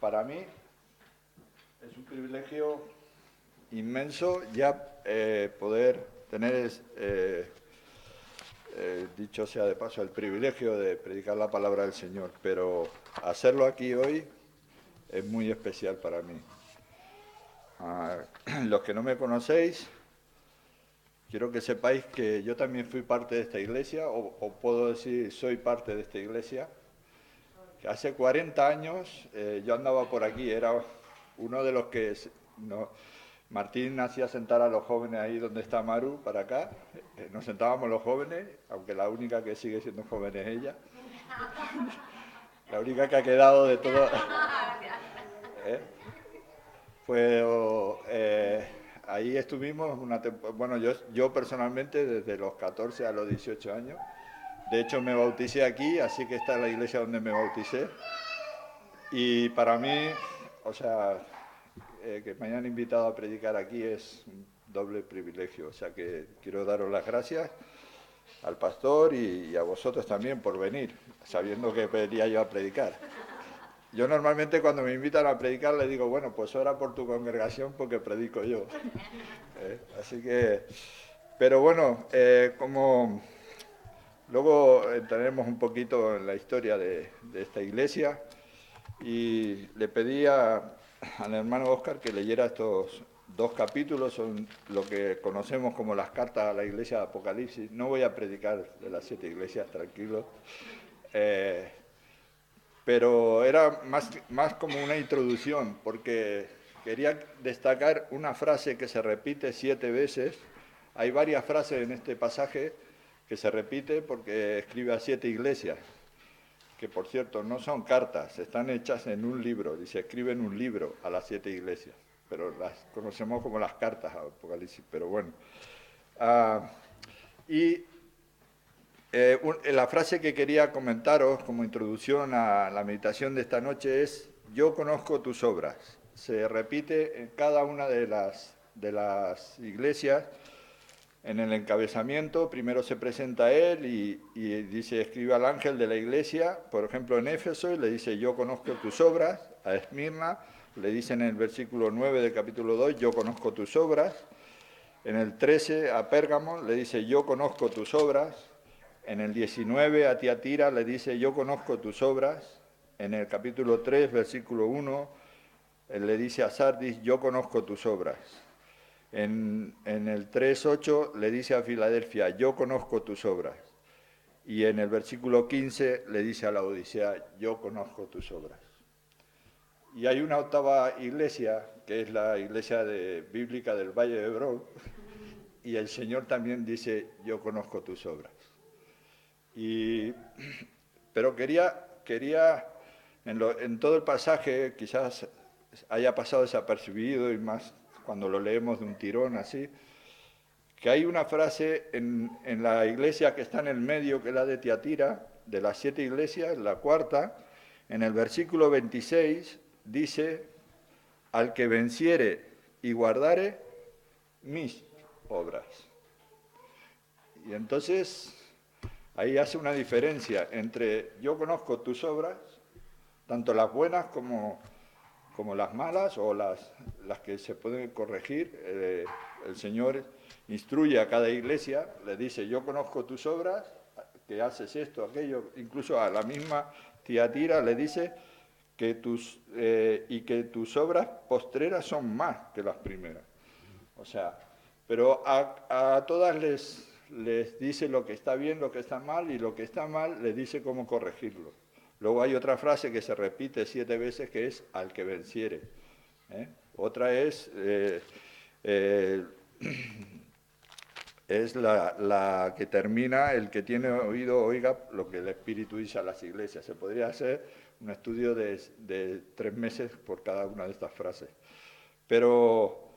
para mí es un privilegio inmenso ya poder tener, dicho sea de paso, el privilegio de predicar la palabra del Señor, pero hacerlo aquí hoy es muy especial para mí. Los que no me conocéis, quiero que sepáis que yo también fui parte de esta iglesia, o puedo decir soy parte de esta iglesia, que hace 40 años yo andaba por aquí, era uno de los que... Martín hacía sentar a los jóvenes ahí donde está Maru, para acá. Nos sentábamos los jóvenes, aunque la única que sigue siendo joven es ella. La única que ha quedado de todo. ¿Eh? Pues ahí estuvimos bueno, yo personalmente desde los 14 a los 18 años. De hecho me bauticé aquí, así que esta es la iglesia donde me bauticé. Y para mí, o sea, que me hayan invitado a predicar aquí es un doble privilegio. O sea que quiero daros las gracias al pastor y a vosotros también por venir, sabiendo que venía yo a predicar. Yo normalmente cuando me invitan a predicar les digo, bueno, pues ora por tu congregación porque predico yo. Así que, pero bueno, como luego entraremos un poquito en la historia de esta iglesia y le pedí al hermano Óscar que leyera estos 2 capítulos, son lo que conocemos como las cartas a la iglesia de Apocalipsis. No voy a predicar de las 7 iglesias, tranquilo. Pero era más como una introducción, porque quería destacar una frase que se repite 7 veces. Hay varias frases en este pasaje que se repite porque escribe a 7 iglesias, que por cierto no son cartas, están hechas en un libro, y se escribe en un libro a las 7 iglesias, pero las conocemos como las cartas a Apocalipsis, pero bueno. Y la frase que quería comentaros como introducción a la meditación de esta noche es: yo conozco tus obras. Se repite en cada una de las iglesias. En el encabezamiento primero se presenta él y dice, escribe al ángel de la iglesia, por ejemplo en Éfeso, y le dice, yo conozco tus obras. A Esmirna le dice en el versículo 9 del capítulo 2, yo conozco tus obras. En el 13 a Pérgamo le dice, yo conozco tus obras. En el 19 a Tiatira le dice, yo conozco tus obras. En el capítulo 3, versículo 1, él le dice a Sardis, yo conozco tus obras. En el 3.8 le dice a Filadelfia, yo conozco tus obras. Y en el versículo 15 le dice a la Odisea, yo conozco tus obras. Y hay una octava iglesia, que es la iglesia bíblica del Valle de Hebrón, y el Señor también dice, yo conozco tus obras. Pero quería en todo el pasaje, quizás haya pasado desapercibido y más cuando lo leemos de un tirón así, que hay una frase en la iglesia que está en el medio, que es la de Tiatira, de las 7 iglesias, la cuarta, en el versículo 26, dice, al que venciere y guardare mis obras. Y entonces ahí hace una diferencia entre yo conozco tus obras, tanto las buenas como las malas o las que se pueden corregir. El Señor instruye a cada iglesia, le dice, yo conozco tus obras, que haces esto, aquello, incluso a la misma Tiatira le dice que que tus obras postreras son más que las primeras. O sea, pero a todas les dice lo que está bien, lo que está mal, y lo que está mal les dice cómo corregirlo. Luego hay otra frase que se repite 7 veces, que es al que venciere. Otra es la que termina, el que tiene oído oiga lo que el Espíritu dice a las iglesias. Se podría hacer un estudio de 3 meses por cada una de estas frases. Pero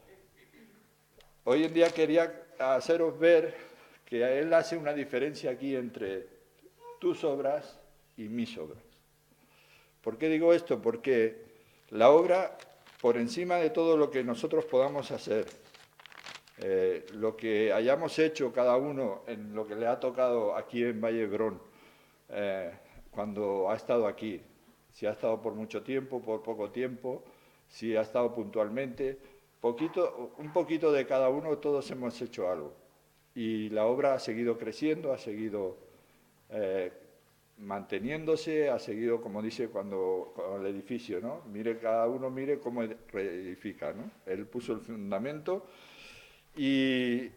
hoy en día quería haceros ver que él hace una diferencia aquí entre tus obras y mis obras. ¿Por qué digo esto? Porque la obra, por encima de todo lo que nosotros podamos hacer, lo que hayamos hecho cada uno en lo que le ha tocado aquí en Valle Hebrón, cuando ha estado aquí, si ha estado por mucho tiempo, por poco tiempo, si ha estado puntualmente. Un poquito de cada uno, todos hemos hecho algo. Y la obra ha seguido creciendo, ha seguido eh, manteniéndose, ha seguido, como dice cuando el edificio, ¿no? Mire, cada uno mire cómo reedifica, ¿no? Él puso el fundamento y,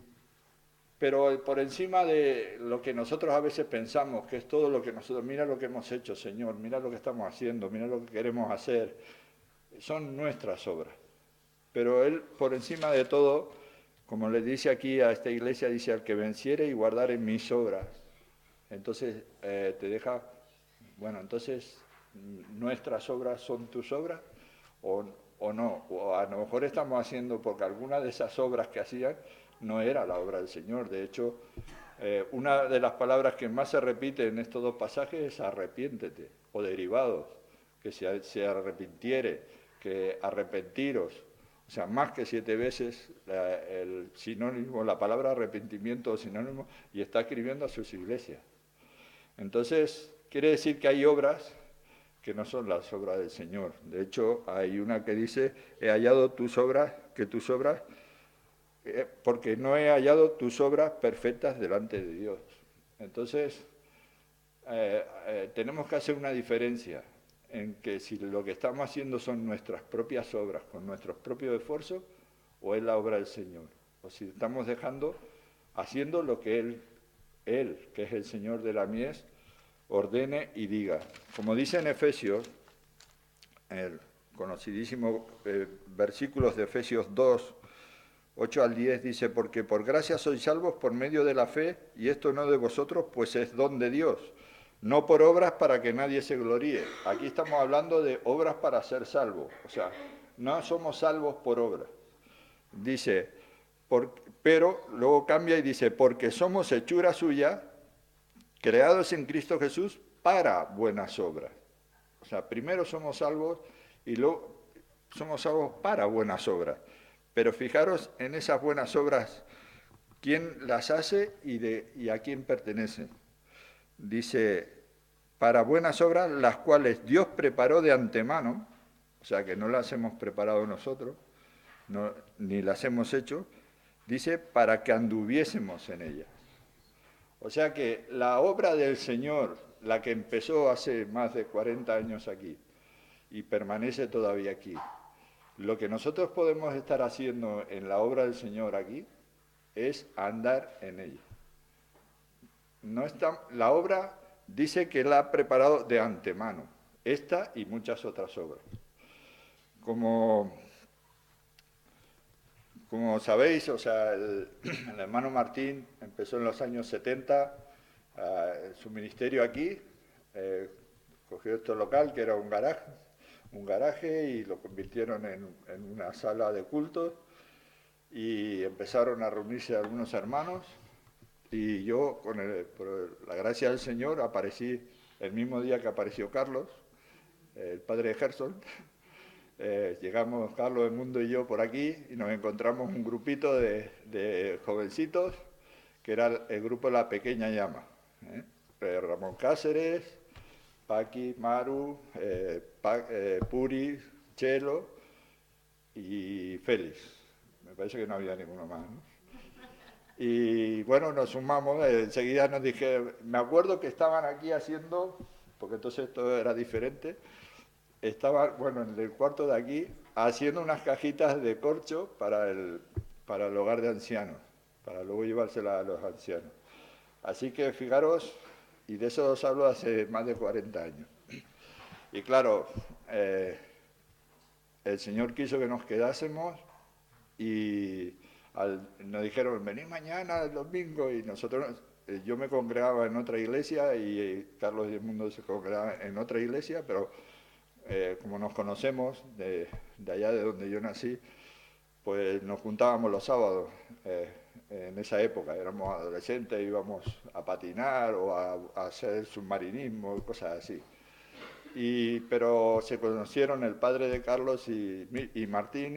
pero por encima de lo que nosotros a veces pensamos, que es todo lo que nosotros, mira lo que hemos hecho, Señor, mira lo que estamos haciendo, mira lo que queremos hacer, son nuestras obras. Pero Él, por encima de todo, como le dice aquí a esta iglesia, dice, al que venciere y guardare mis obras. Entonces te deja, bueno, entonces nuestras obras son tus obras o no, o a lo mejor estamos haciendo, porque alguna de esas obras que hacían no era la obra del Señor. De hecho, una de las palabras que más se repite en estos dos pasajes es arrepiéntete, o derivados, que se arrepintiere, que arrepentiros. O sea, más que 7 veces el sinónimo, la palabra arrepentimiento o sinónimo, y está escribiendo a sus iglesias. Entonces, quiere decir que hay obras que no son las obras del Señor. De hecho, hay una que dice, he hallado tus obras, porque no he hallado tus obras perfectas delante de Dios. Entonces, tenemos que hacer una diferencia en que si lo que estamos haciendo son nuestras propias obras, con nuestros propios esfuerzos, o es la obra del Señor. O si estamos haciendo lo que Él, que es el Señor de la mies, ordene y diga. Como dice en Efesios, el conocidísimo versículos de Efesios 2, 8 al 10, dice, porque por gracia sois salvos por medio de la fe, y esto no de vosotros, pues es don de Dios, no por obras para que nadie se gloríe. Aquí estamos hablando de obras para ser salvos, o sea, no somos salvos por obras. Dice, pero luego cambia y dice, porque somos hechura suya, creados en Cristo Jesús para buenas obras. O sea, primero somos salvos y luego somos salvos para buenas obras. Pero fijaros en esas buenas obras, quién las hace y a quién pertenecen. Dice, para buenas obras, las cuales Dios preparó de antemano, o sea que no las hemos preparado nosotros, ni las hemos hecho, dice, para que anduviésemos en ellas. O sea que la obra del Señor, la que empezó hace más de 40 años aquí y permanece todavía aquí, lo que nosotros podemos estar haciendo en la obra del Señor aquí es andar en ella. La obra dice que la ha preparado de antemano, esta y muchas otras obras. Como sabéis, o sea, el hermano Martín empezó en los años 70 su ministerio aquí, cogió este local que era un garaje y lo convirtieron en una sala de cultos y empezaron a reunirse algunos hermanos y yo, por la gracia del Señor, aparecí el mismo día que apareció Carlos, el padre de Gerson. Llegamos Carlos, el mundo y yo por aquí y nos encontramos un grupito de jovencitos que era el grupo La Pequeña Llama. Ramón Cáceres, Paqui, Maru, Puri, Chelo y Félix. Me parece que no había ninguno más, ¿no? Y bueno, nos sumamos, enseguida nos dije, me acuerdo que estaban aquí haciendo, porque entonces todo era diferente, estaban, bueno, en el cuarto de aquí, haciendo unas cajitas de corcho para el hogar de ancianos, para luego llevárselas a los ancianos. Así que fijaros, y de eso os hablo hace más de 40 años. Y claro, el Señor quiso que nos quedásemos y nos dijeron, venid mañana, el domingo, y nosotros, yo me congregaba en otra iglesia y Carlos y el mundo se congregaba en otra iglesia, pero como nos conocemos de allá de donde yo nací, pues nos juntábamos los sábados. En esa época éramos adolescentes, íbamos a patinar o a hacer submarinismo, cosas así. Pero se conocieron el padre de Carlos y Martín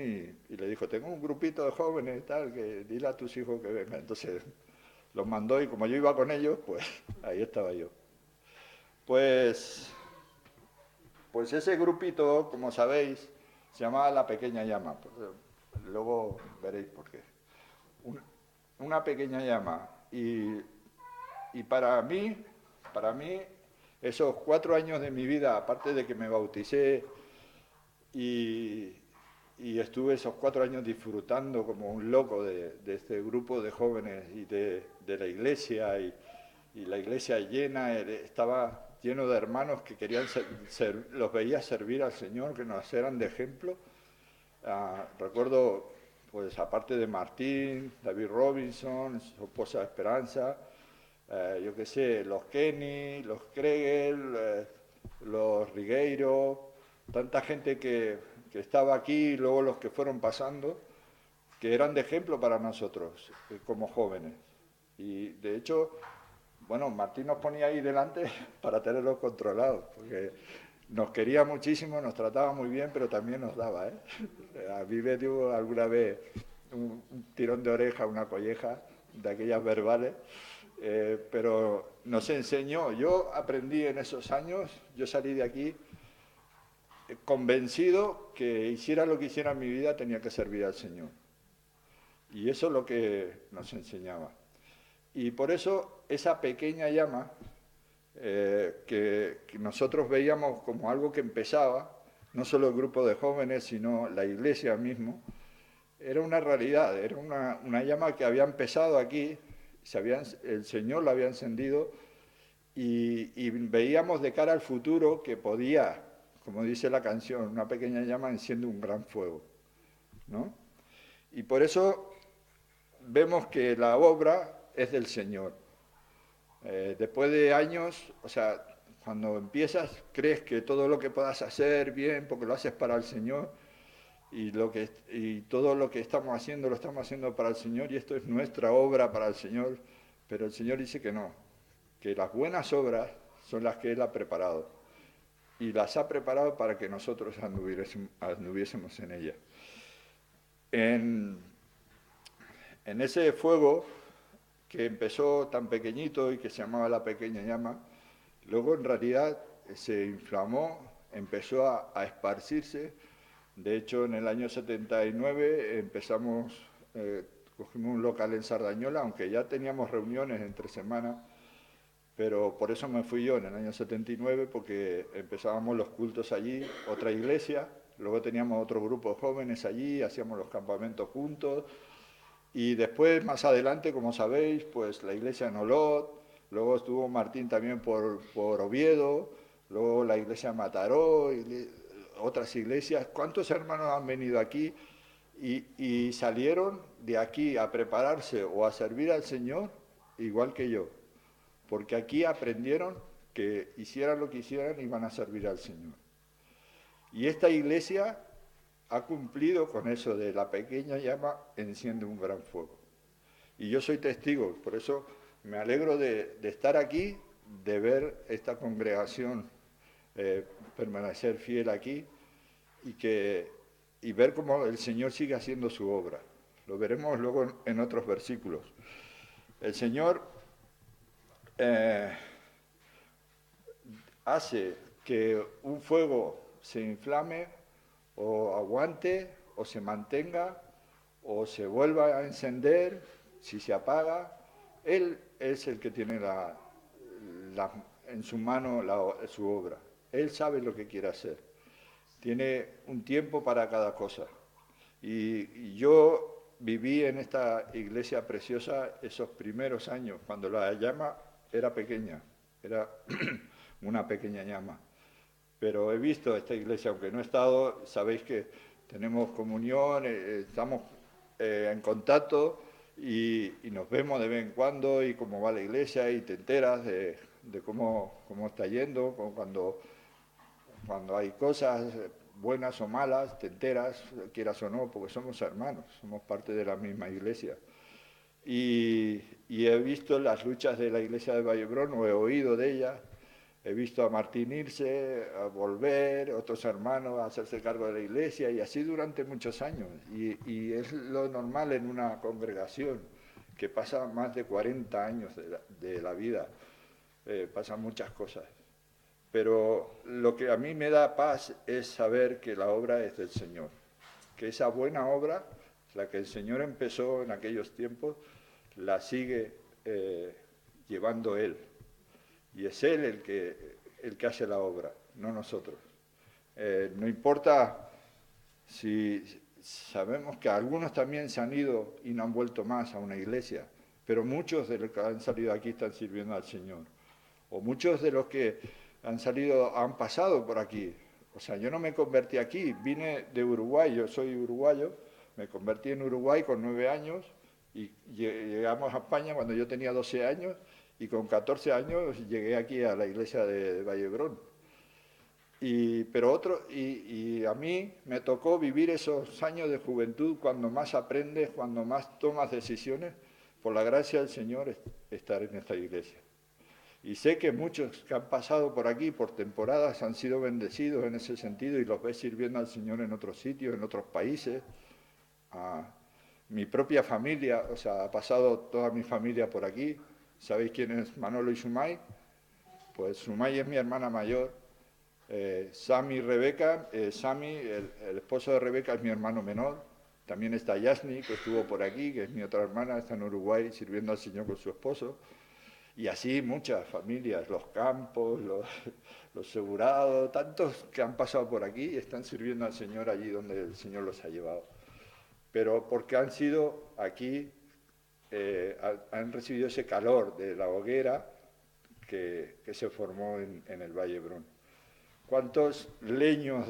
y le dijo, tengo un grupito de jóvenes y tal, que dile a tus hijos que vengan. Entonces los mandó y como yo iba con ellos, pues ahí estaba yo. Pues Pues ese grupito, como sabéis, se llamaba La Pequeña Llama. Luego veréis por qué. Una pequeña llama. Y para mí, esos 4 años de mi vida, aparte de que me bauticé y, y estuve esos 4 años disfrutando como un loco de este grupo de jóvenes y de la iglesia, y la iglesia llena, estaba lleno de hermanos que querían los veía servir al Señor, que nos eran de ejemplo. Recuerdo, pues aparte de Martín, David Robinson, su esposa Esperanza, yo qué sé, los Kenny, los Kregel, los Rigueiro, tanta gente que estaba aquí y luego los que fueron pasando, que eran de ejemplo para nosotros como jóvenes. Y de hecho, bueno, Martín nos ponía ahí delante para tenerlos controlados, porque nos quería muchísimo, nos trataba muy bien, pero también nos daba, ¿eh? A mí me dio alguna vez un tirón de oreja, una colleja de aquellas verbales, pero nos enseñó. Yo aprendí en esos años, yo salí de aquí convencido que hiciera lo que hiciera en mi vida tenía que servir al Señor. Y eso es lo que nos enseñaba. Y por eso esa pequeña llama que nosotros veíamos como algo que empezaba, no solo el grupo de jóvenes, sino la iglesia mismo, era una realidad, era una llama que había empezado aquí, el Señor la había encendido y veíamos de cara al futuro que podía, como dice la canción, una pequeña llama enciende un gran fuego, ¿no? Y por eso vemos que la obra es del Señor. Después de años, o sea, cuando empiezas, crees que todo lo que puedas hacer bien, porque lo haces para el Señor, y todo lo que estamos haciendo, lo estamos haciendo para el Señor, y esto es nuestra obra para el Señor, pero el Señor dice que no, que las buenas obras son las que Él ha preparado, y las ha preparado para que nosotros anduviésemos en ellas. En ese fuego que empezó tan pequeñito y que se llamaba La Pequeña Llama, luego en realidad se inflamó, empezó a esparcirse. De hecho, en el año 79 cogimos un local en Sardañola, aunque ya teníamos reuniones entre semanas, pero por eso me fui yo en el año 79, porque empezábamos los cultos allí, otra iglesia, luego teníamos otro grupo de jóvenes allí, hacíamos los campamentos juntos, y después, más adelante, como sabéis, pues la iglesia en Olot, luego estuvo Martín también por Oviedo, luego la iglesia en Mataró, otras iglesias. ¿Cuántos hermanos han venido aquí y salieron de aquí a prepararse o a servir al Señor igual que yo? Porque aquí aprendieron que hicieran lo que hicieran iban a servir al Señor. Y esta iglesia ha cumplido con eso de la pequeña llama enciende un gran fuego. Y yo soy testigo, por eso me alegro de estar aquí, de ver esta congregación permanecer fiel aquí y ver cómo el Señor sigue haciendo su obra. Lo veremos luego en otros versículos. El Señor hace que un fuego se inflame o aguante o se mantenga o se vuelva a encender si se apaga. Él es el que tiene en su mano su obra. Él sabe lo que quiere hacer. Tiene un tiempo para cada cosa. Y yo viví en esta iglesia preciosa esos primeros años, cuando la llama era pequeña, era una pequeña llama. Pero he visto esta iglesia, aunque no he estado, sabéis que tenemos comunión, estamos en contacto y nos vemos de vez en cuando y cómo va la iglesia y te enteras de cómo está yendo, cuando hay cosas buenas o malas, te enteras, quieras o no, porque somos hermanos, somos parte de la misma iglesia. Y he visto las luchas de la iglesia de Vallebrón, o he oído de ellas. He visto a Martín irse, a volver, otros hermanos a hacerse cargo de la iglesia, y así durante muchos años. Y es lo normal en una congregación, que pasa más de 40 años de la vida, pasan muchas cosas. Pero lo que a mí me da paz es saber que la obra es del Señor, que esa buena obra, la que el Señor empezó en aquellos tiempos, la sigue llevando Él. Y es Él el que hace la obra, no nosotros. No importa si sabemos que algunos también se han ido y no han vuelto más a una iglesia, pero muchos de los que han salido aquí están sirviendo al Señor. O muchos de los que han salido han pasado por aquí. O sea, yo no me convertí aquí, vine de Uruguay, yo soy uruguayo, me convertí en Uruguay con 9 años y llegamos a España cuando yo tenía 12 años y con 14 años llegué aquí a la iglesia de Vallebrón. Y a mí me tocó vivir esos años de juventud cuando más aprendes, cuando más tomas decisiones, por la gracia del Señor, estar en esta iglesia. Y sé que muchos que han pasado por aquí por temporadas han sido bendecidos en ese sentido y los ves sirviendo al Señor en otros sitios, en otros países. Mi propia familia, o sea, ha pasado toda mi familia por aquí. ¿Sabéis quién es Manolo y Sumay? Pues Sumay es mi hermana mayor. Sami y Rebeca, Sami, el esposo de Rebeca, es mi hermano menor. También está Yasni, que estuvo por aquí, que es mi otra hermana, está en Uruguay sirviendo al Señor con su esposo. Y así muchas familias, los Campos, los Segurados, tantos que han pasado por aquí y están sirviendo al Señor allí donde el Señor los ha llevado. Pero porque han sido aquí, han recibido ese calor de la hoguera que se formó en el Valle Brún. ¿Cuántos leños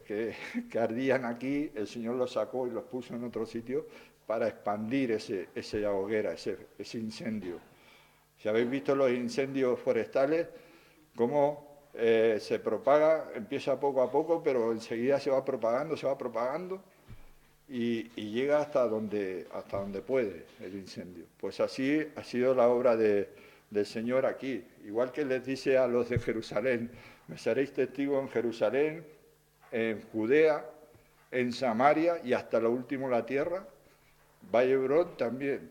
que ardían aquí, el Señor los sacó y los puso en otro sitio para expandir esa hoguera, ese incendio? Si habéis visto los incendios forestales, cómo se propaga, empieza poco a poco, pero enseguida se va propagando y llega hasta donde puede el incendio. Pues así ha sido la obra del Señor aquí. Igual que les dice a los de Jerusalén, me seréis testigos en Jerusalén, en Judea, en Samaria y hasta lo último la tierra. Vallebrón también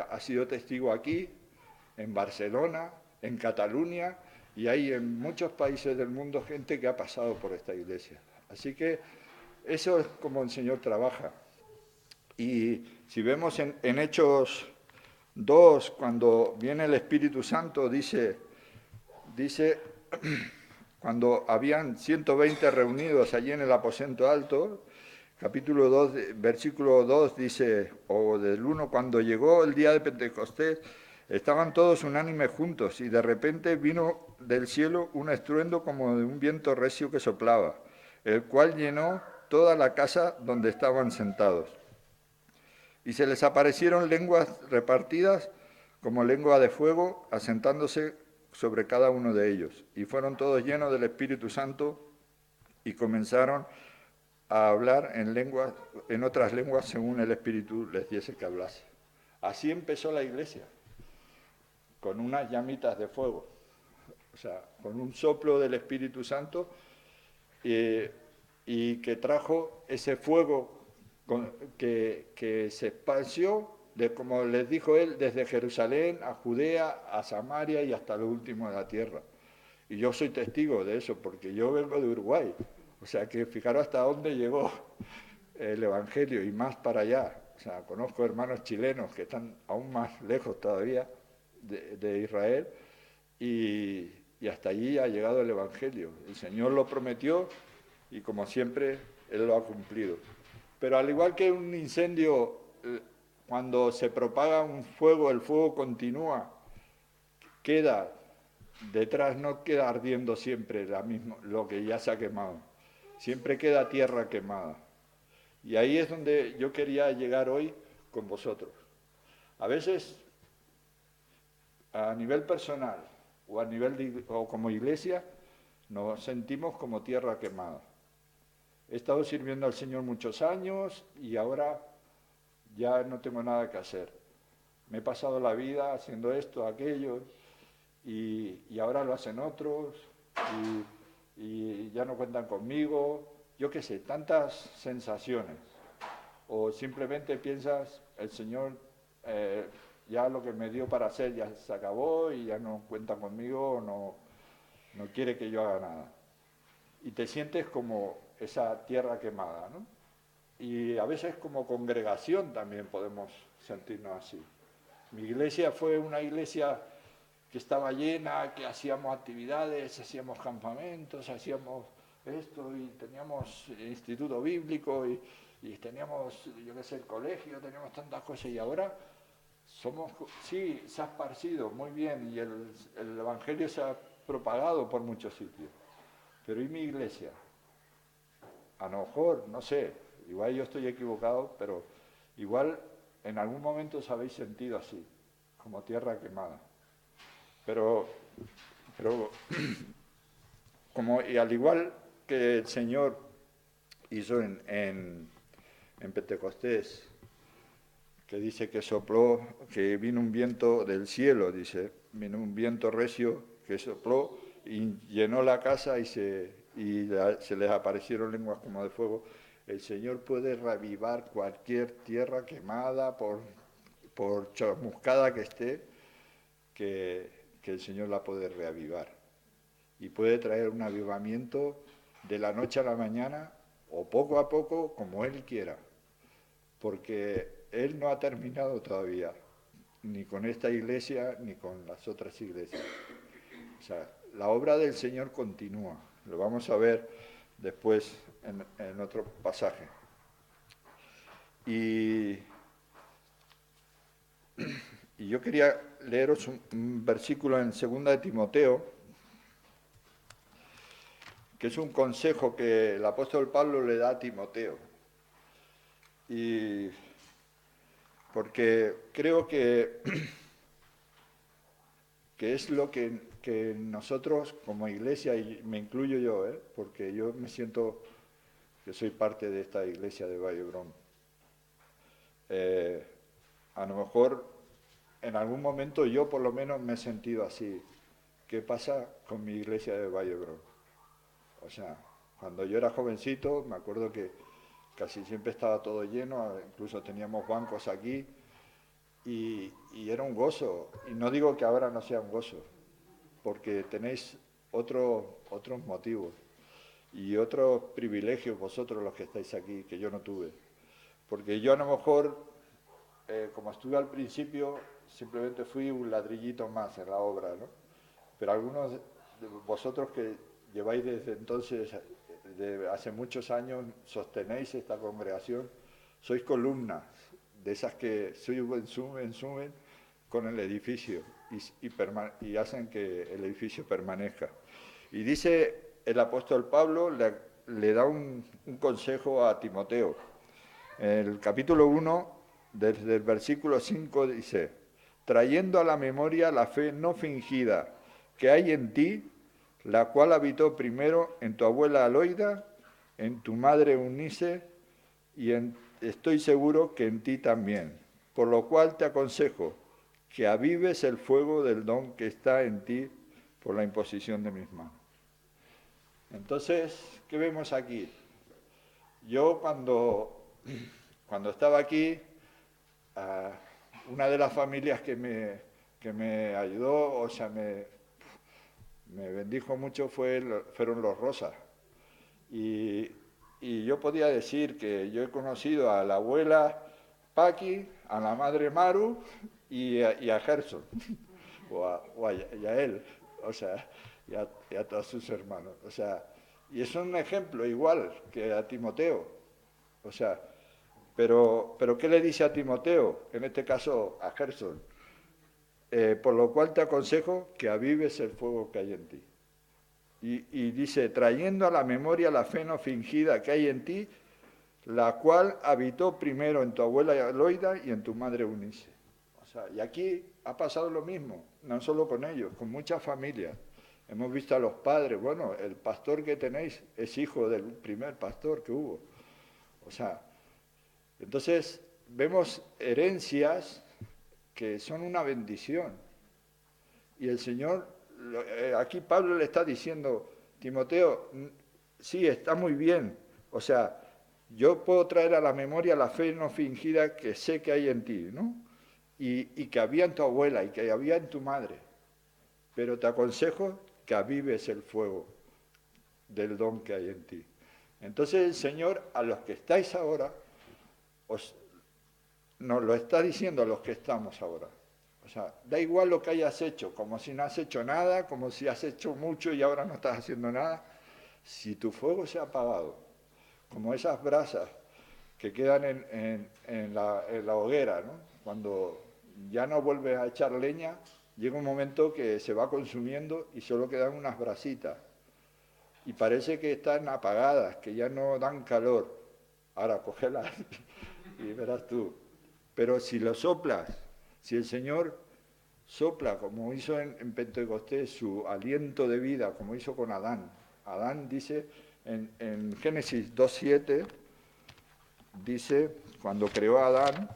ha sido testigo aquí, en Barcelona, en Cataluña, y hay en muchos países del mundo gente que ha pasado por esta iglesia. Así que eso es como el Señor trabaja. Y si vemos en Hechos 2, cuando viene el Espíritu Santo, dice cuando habían 120 reunidos allí en el aposento alto, capítulo 2, versículo 2 dice, o del 1, cuando llegó el día de Pentecostés, estaban todos unánimes juntos y de repente vino del cielo un estruendo como de un viento recio que soplaba, el cual llenó toda la casa donde estaban sentados. Y se les aparecieron lenguas repartidas como lengua de fuego, asentándose sobre cada uno de ellos. Y fueron todos llenos del Espíritu Santo y comenzaron a hablar en otras lenguas según el Espíritu les diese que hablase. Así empezó la iglesia, con unas llamitas de fuego, o sea, con un soplo del Espíritu Santo y que trajo ese fuego que se esparció, como les dijo él, desde Jerusalén a Judea, a Samaria y hasta lo último de la tierra. Y yo soy testigo de eso, porque yo vengo de Uruguay. O sea que fijaros hasta dónde llegó el Evangelio y más para allá. O sea, conozco hermanos chilenos que están aún más lejos todavía de Israel y hasta allí ha llegado el Evangelio. El Señor lo prometió y como siempre Él lo ha cumplido. Pero al igual que un incendio, cuando se propaga un fuego, el fuego continúa, queda detrás, no queda ardiendo siempre lo que ya se ha quemado, siempre queda tierra quemada. Y ahí es donde yo quería llegar hoy con vosotros. A veces, a nivel personal o como iglesia, nos sentimos como tierra quemada. He estado sirviendo al Señor muchos años y ahora ya no tengo nada que hacer. Me he pasado la vida haciendo esto, aquello, y ahora lo hacen otros, y ya no cuentan conmigo, yo qué sé, tantas sensaciones. O simplemente piensas, el Señor ya lo que me dio para hacer ya se acabó y ya no cuenta conmigo, no. no quiere que yo haga nada. Y te sientes como esa tierra quemada, ¿no? Y a veces como congregación también podemos sentirnos así. Mi iglesia fue una iglesia que estaba llena, que hacíamos actividades, hacíamos campamentos, hacíamos esto y teníamos instituto bíblico y teníamos, yo qué sé, el colegio, teníamos tantas cosas y ahora somos, sí, se ha esparcido muy bien y el evangelio se ha propagado por muchos sitios. Pero ¿y mi iglesia? A lo mejor, no sé, igual yo estoy equivocado, pero igual en algún momento os habéis sentido así, como tierra quemada. Pero como, y al igual que el Señor hizo en Pentecostés, que dice que sopló, que vino un viento del cielo, dice, vino un viento recio que sopló y llenó la casa y se les aparecieron lenguas como de fuego. El Señor puede reavivar cualquier tierra quemada, por chamuscada que esté, que el Señor la puede reavivar. Y puede traer un avivamiento de la noche a la mañana o poco a poco, como Él quiera. Porque Él no ha terminado todavía, ni con esta iglesia, ni con las otras iglesias. O sea, la obra del Señor continúa. Lo vamos a ver después en otro pasaje. Y yo quería leeros un versículo en 2 de Timoteo, que es un consejo que el apóstol Pablo le da a Timoteo. Y porque creo que es lo que nosotros como iglesia, y me incluyo yo, porque yo me siento que soy parte de esta iglesia de Valle Hebrón. A lo mejor en algún momento yo por lo menos me he sentido así. ¿Qué pasa con mi iglesia de Valle Hebrón? O sea, cuando yo era jovencito me acuerdo que casi siempre estaba todo lleno, incluso teníamos bancos aquí y era un gozo. Y no digo que ahora no sea un gozo, porque tenéis otros motivos y otros privilegios vosotros los que estáis aquí, que yo no tuve. Porque yo a lo mejor, como estuve al principio, simplemente fui un ladrillito más en la obra, ¿no? Pero algunos de vosotros que lleváis desde entonces, de hace muchos años, sostenéis esta congregación, sois columnas, de esas que suben con el edificio y hacen que el edificio permanezca. Y dice el apóstol Pablo, le da un consejo a Timoteo. En el capítulo 1, desde el versículo 5, dice: trayendo a la memoria la fe no fingida que hay en ti, la cual habitó primero en tu abuela Aloida, en tu madre Eunice, y estoy seguro que en ti también. Por lo cual te aconsejo que avives el fuego del don que está en ti por la imposición de mis manos. Entonces, ¿qué vemos aquí? Yo cuando estaba aquí, una de las familias que me ayudó, o sea, me bendijo mucho fueron los Rosas. Y yo podía decir que yo he conocido a la abuela Paqui, a la madre Maru y a Gerson, y a él, o sea, y a todos sus hermanos. O sea, y es un ejemplo igual que a Timoteo. O sea, pero ¿qué le dice a Timoteo? En este caso a Gerson. Por lo cual te aconsejo que avives el fuego que hay en ti. Y dice, trayendo a la memoria la fe no fingida que hay en ti, la cual habitó primero en tu abuela Loida y en tu madre Eunice. O sea, y aquí ha pasado lo mismo, no solo con ellos, con muchas familias. Hemos visto a los padres, bueno, el pastor que tenéis es hijo del primer pastor que hubo. O sea, entonces vemos herencias que son una bendición. Y el Señor, aquí Pablo le está diciendo, Timoteo, sí, está muy bien. O sea, yo puedo traer a la memoria la fe no fingida que sé que hay en ti, ¿no? Y que había en tu abuela y que había en tu madre. Pero te aconsejo que avives el fuego del don que hay en ti. Entonces el Señor, a los que estáis ahora, nos lo está diciendo a los que estamos ahora. O sea, da igual lo que hayas hecho, como si no has hecho nada, como si has hecho mucho y ahora no estás haciendo nada. Si tu fuego se ha apagado, como esas brasas que quedan en la hoguera, ¿no? Cuando ya no vuelves a echar leña, llega un momento que se va consumiendo y solo quedan unas brasitas. Y parece que están apagadas, que ya no dan calor. Ahora, cógelas y verás tú. Pero si lo soplas, si el Señor sopla, como hizo en Pentecostés, su aliento de vida, como hizo con Adán. Adán dice en Génesis 2:7, dice, cuando creó a Adán,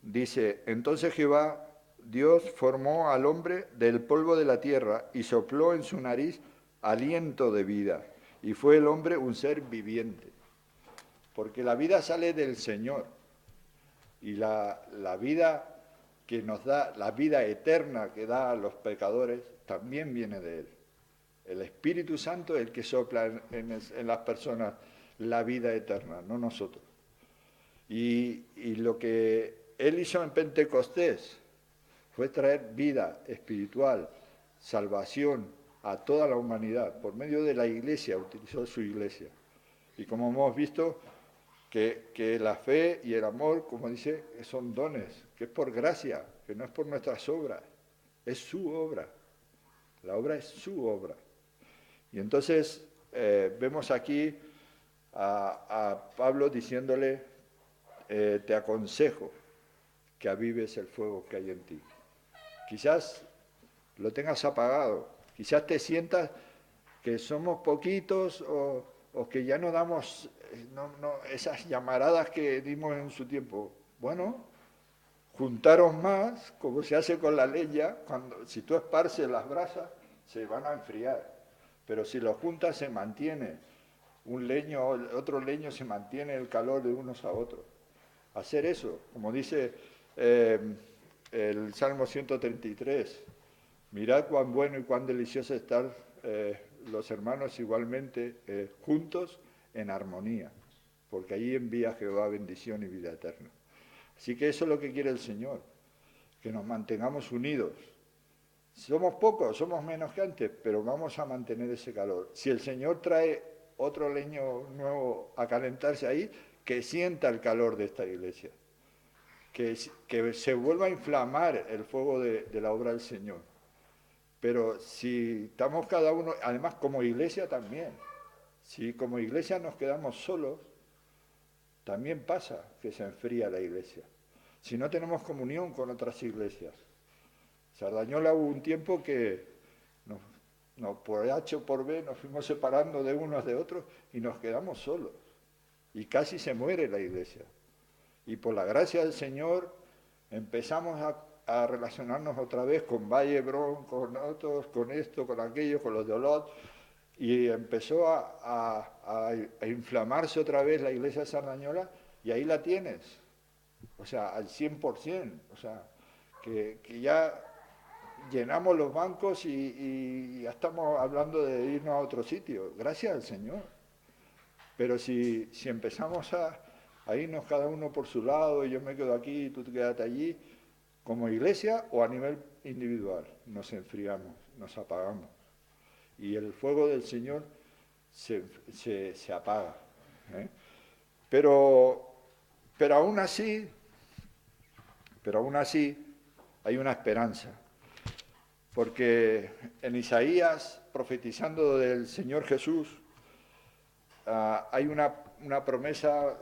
dice, entonces Jehová, Dios formó al hombre del polvo de la tierra y sopló en su nariz aliento de vida. Y fue el hombre un ser viviente. Porque la vida sale del Señor. Y la vida que nos da, la vida eterna que da a los pecadores, también viene de Él. El Espíritu Santo es el que sopla en las personas la vida eterna, no nosotros. Y lo que Él hizo en Pentecostés fue traer vida espiritual, salvación a toda la humanidad. Por medio de la Iglesia, utilizó su Iglesia. Y como hemos visto, que la fe y el amor, como dice, son dones, que es por gracia, que no es por nuestras obras, es su obra. La obra es su obra. Y entonces vemos aquí a Pablo diciéndole, te aconsejo que avives el fuego que hay en ti. Quizás lo tengas apagado, quizás te sientas que somos poquitos o que ya no damos esas llamaradas que dimos en su tiempo. Bueno, juntaros más, como se hace con la leña, si tú esparces las brasas, se van a enfriar. Pero si los juntas se mantiene, un leño, otro leño se mantiene el calor de unos a otros. Hacer eso, como dice el Salmo 133, mirad cuán bueno y cuán delicioso están los hermanos igualmente juntos en armonía, porque allí envía Jehová bendición y vida eterna. Así que eso es lo que quiere el Señor, que nos mantengamos unidos. Somos pocos, somos menos que antes, pero vamos a mantener ese calor. Si el Señor trae otro leño nuevo a calentarse ahí, que sienta el calor de esta iglesia, que se vuelva a inflamar el fuego de la obra del Señor. Pero si estamos cada uno, además como iglesia también, si como iglesia nos quedamos solos, también pasa que se enfría la iglesia. Si no tenemos comunión con otras iglesias. Sardañola hubo un tiempo que por H o por B nos fuimos separando de unos de otros y nos quedamos solos. Y casi se muere la iglesia. Y por la gracia del Señor empezamos a relacionarnos otra vez con Valle Hebrón, con otros, con esto, con aquello, con los de Olot, y empezó a inflamarse otra vez la iglesia de Sardañola, y ahí la tienes, o sea, al 100%, o sea, que ya llenamos los bancos y ya estamos hablando de irnos a otro sitio, gracias al Señor. Pero si empezamos a irnos cada uno por su lado, y yo me quedo aquí y tú te quedas allí, como iglesia o a nivel individual, nos enfriamos, nos apagamos. Y el fuego del Señor se apaga. Pero aún así hay una esperanza. Porque en Isaías, profetizando del Señor Jesús, hay una promesa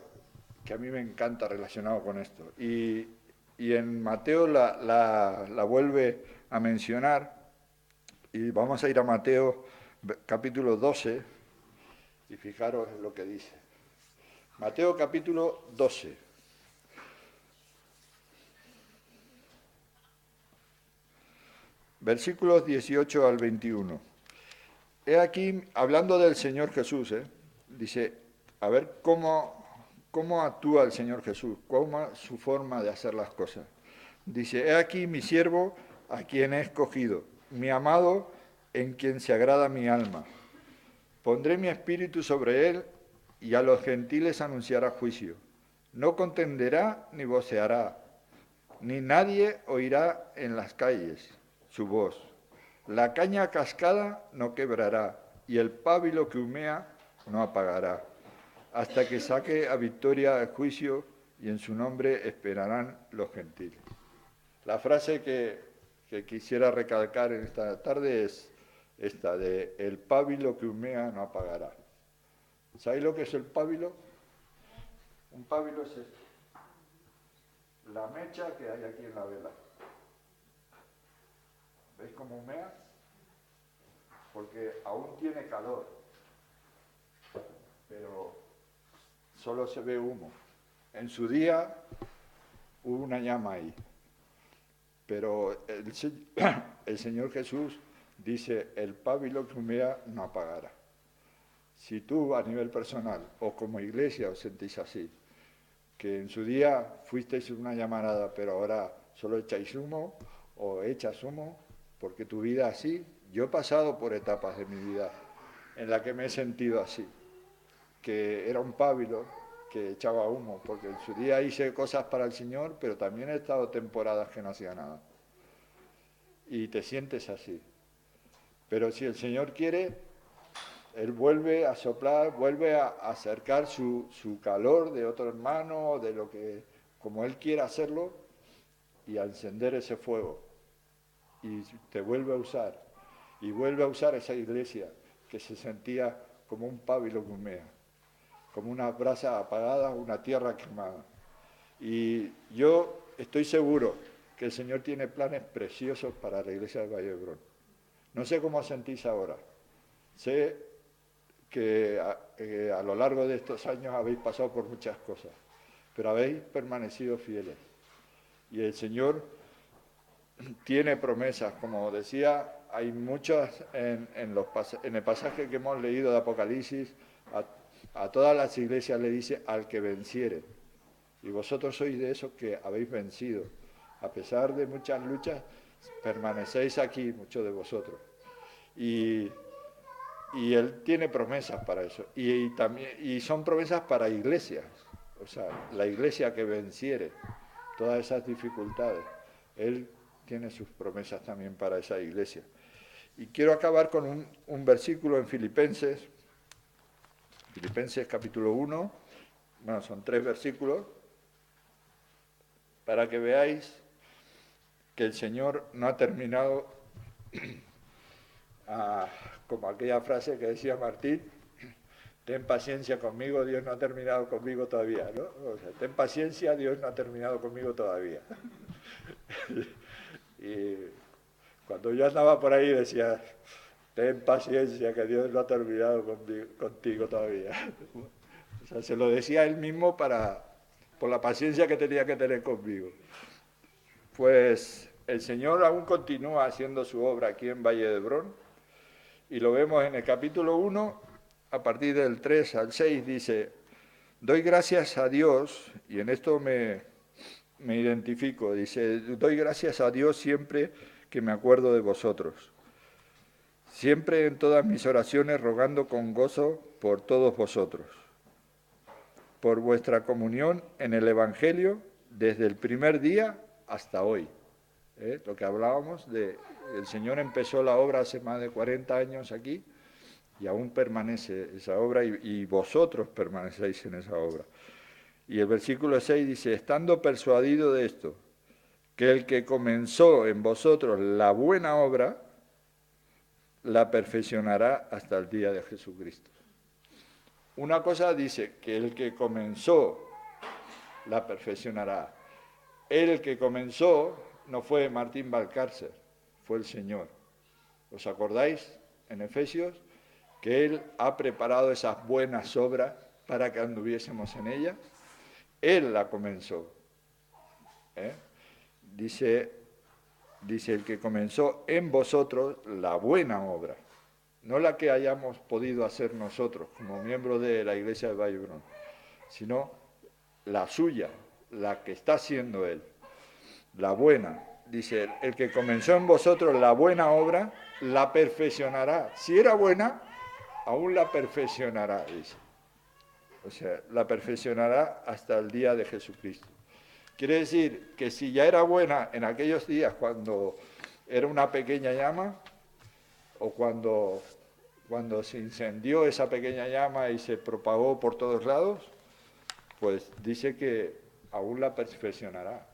que a mí me encanta relacionado con esto. Y en Mateo la vuelve a mencionar. Y vamos a ir a Mateo capítulo 12 y fijaros en lo que dice. Mateo capítulo 12. Versículos 18 al 21. He aquí, hablando del Señor Jesús, dice, a ver cómo actúa el Señor Jesús, cómo es su forma de hacer las cosas. Dice, he aquí mi siervo a quien he escogido, mi amado, en quien se agrada mi alma. Pondré mi espíritu sobre él, y a los gentiles anunciará juicio. No contenderá ni voceará, ni nadie oirá en las calles su voz. La caña cascada no quebrará, y el pábilo que humea no apagará, hasta que saque a victoria el juicio, y en su nombre esperarán los gentiles. La frase que quisiera recalcar en esta tarde es esta de el pábilo que humea no apagará. ¿Sabéis lo que es el pábilo? Un pábilo es esto, la mecha que hay aquí en la vela. ¿Veis cómo humea? Porque aún tiene calor, pero solo se ve humo. En su día hubo una llama ahí, pero el Señor Jesús dice, el pábilo que humea no apagará. Si tú a nivel personal o como iglesia os sentís así, que en su día fuisteis una llamarada, pero ahora solo echáis humo o echas humo, porque tu vida así, yo he pasado por etapas de mi vida en la que me he sentido así, que era un pábilo que echaba humo, porque en su día hice cosas para el Señor, pero también he estado temporadas que no hacía nada. Y te sientes así. Pero si el Señor quiere, Él vuelve a soplar, vuelve a acercar su calor de otro hermano, de lo que, como Él quiera hacerlo, y a encender ese fuego. Y te vuelve a usar. Y vuelve a usar esa iglesia que se sentía como un pábilo que humea, como una brasa apagada, una tierra quemada. Y yo estoy seguro que el Señor tiene planes preciosos para la iglesia del Valle de Hebrón. No sé cómo os sentís ahora. Sé que a lo largo de estos años habéis pasado por muchas cosas, pero habéis permanecido fieles. Y el Señor tiene promesas, como decía, hay muchas en el pasaje que hemos leído de Apocalipsis, a todas las iglesias le dice al que venciere. Y vosotros sois de esos que habéis vencido. A pesar de muchas luchas, permanecéis aquí, muchos de vosotros. Y Él tiene promesas para eso. Y son promesas para iglesias. O sea, la iglesia que venciere todas esas dificultades. Él tiene sus promesas también para esa iglesia. Y quiero acabar con un versículo en Filipenses capítulo 1. Bueno, son 3 versículos, para que veáis que el Señor no ha terminado, como aquella frase que decía Martín, ten paciencia conmigo, Dios no ha terminado conmigo todavía, ¿no? O sea, ten paciencia, Dios no ha terminado conmigo todavía. Y cuando yo andaba por ahí decía, ten paciencia, que Dios no ha terminado contigo todavía. O sea, se lo decía él mismo por la paciencia que tenía que tener conmigo. Pues el Señor aún continúa haciendo su obra aquí en Valle de Hebrón, y lo vemos en el capítulo 1, a partir del 3 al 6, dice, doy gracias a Dios, y en esto me identifico, dice, doy gracias a Dios siempre que me acuerdo de vosotros, siempre en todas mis oraciones rogando con gozo por todos vosotros, por vuestra comunión en el Evangelio desde el primer día hasta hoy. Lo que hablábamos el Señor empezó la obra hace más de 40 años aquí y aún permanece esa obra y vosotros permanecéis en esa obra. Y el versículo 6 dice, estando persuadido de esto, que el que comenzó en vosotros la buena obra, la perfeccionará hasta el día de Jesucristo. Una cosa dice que el que comenzó la perfeccionará. El que comenzó no fue Martín Valcárcel, fue el Señor. ¿Os acordáis en Efesios que Él ha preparado esas buenas obras para que anduviésemos en ellas? Él la comenzó. Dice el que comenzó en vosotros la buena obra, no la que hayamos podido hacer nosotros como miembros de la Iglesia de Valle de Hebrón, sino la suya, la que está haciendo Él, la buena. dice, el que comenzó en vosotros la buena obra, la perfeccionará. Si era buena, aún la perfeccionará, dice. O sea, la perfeccionará hasta el día de Jesucristo. Quiere decir que si ya era buena en aquellos días cuando era una pequeña llama, o cuando se incendió esa pequeña llama y se propagó por todos lados, pues dice que aún la perfeccionará,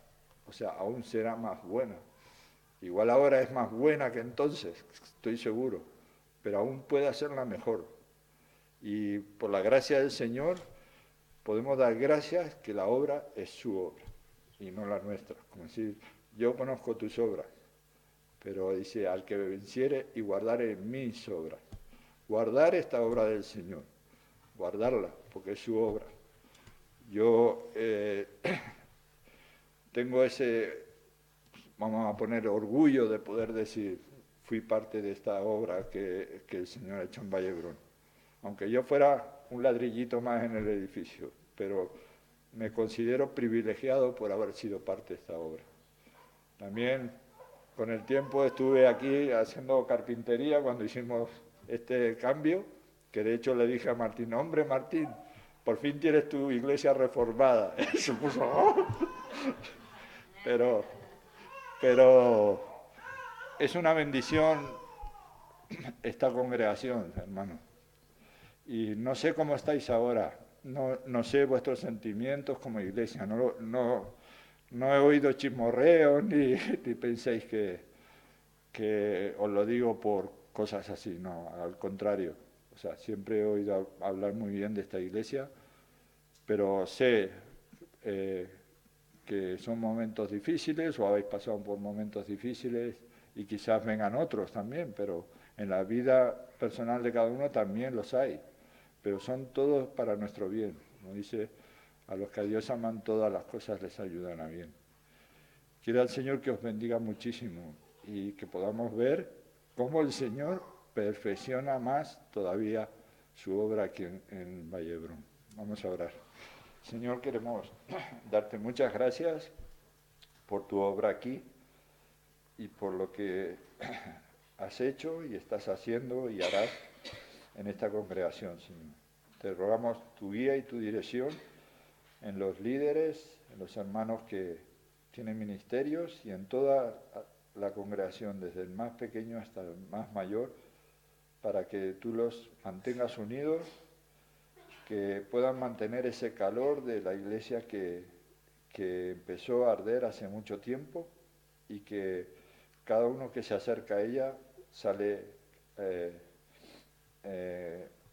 o sea, aún será más buena. Igual ahora es más buena que entonces, estoy seguro, pero aún puede hacerla mejor. Y por la gracia del Señor podemos dar gracias que la obra es su obra y no la nuestra. Como decir, yo conozco tus obras, pero dice, al que venciere y guardare mis obras. Guardar esta obra del Señor, guardarla, porque es su obra. Yo tengo ese, vamos a poner, orgullo de poder decir, fui parte de esta obra que el Señor ha hecho en Vallebrón. Aunque yo fuera un ladrillito más en el edificio, pero me considero privilegiado por haber sido parte de esta obra. También con el tiempo estuve aquí haciendo carpintería cuando hicimos este cambio, que de hecho le dije a Martín, hombre Martín, por fin tienes tu iglesia reformada. Se puso, ¡oh! pero es una bendición esta congregación, hermano. Y no sé cómo estáis ahora, no sé vuestros sentimientos como iglesia, no he oído chismorreos ni penséis que os lo digo por cosas así, no, al contrario. O sea, siempre he oído hablar muy bien de esta iglesia, pero sé que son momentos difíciles o habéis pasado por momentos difíciles y quizás vengan otros también, pero en la vida personal de cada uno también los hay, pero son todos para nuestro bien. Como dice, a los que a Dios aman todas las cosas les ayudan a bien. Quiera el Señor que os bendiga muchísimo y que podamos ver cómo el Señor perfecciona más todavía su obra aquí en Vallebrón. Vamos a orar. Señor, queremos darte muchas gracias por tu obra aquí y por lo que has hecho y estás haciendo y harás en esta congregación, Señor. Te rogamos tu guía y tu dirección en los líderes, en los hermanos que tienen ministerios y en toda la congregación, desde el más pequeño hasta el más mayor, para que tú los mantengas unidos, que puedan mantener ese calor de la iglesia que empezó a arder hace mucho tiempo y que cada uno que se acerca a ella sale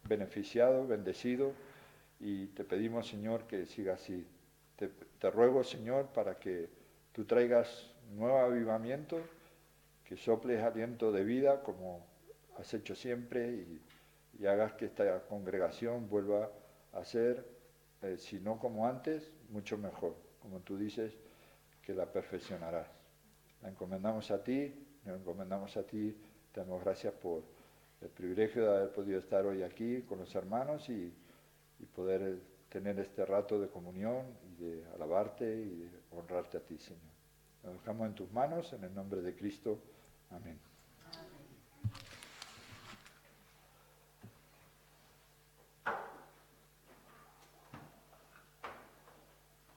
beneficiado, bendecido, y te pedimos, Señor, que siga así. Te ruego, Señor, para que tú traigas nuevo avivamiento, que soples aliento de vida como has hecho siempre y hagas que esta congregación vuelva a ser, si no como antes, mucho mejor. Como tú dices, que la perfeccionarás. La encomendamos a ti, nos encomendamos a ti, te damos gracias por el privilegio de haber podido estar hoy aquí con los hermanos y poder tener este rato de comunión y de alabarte y de honrarte a ti, Señor. Nos dejamos en tus manos, en el nombre de Cristo. Amén.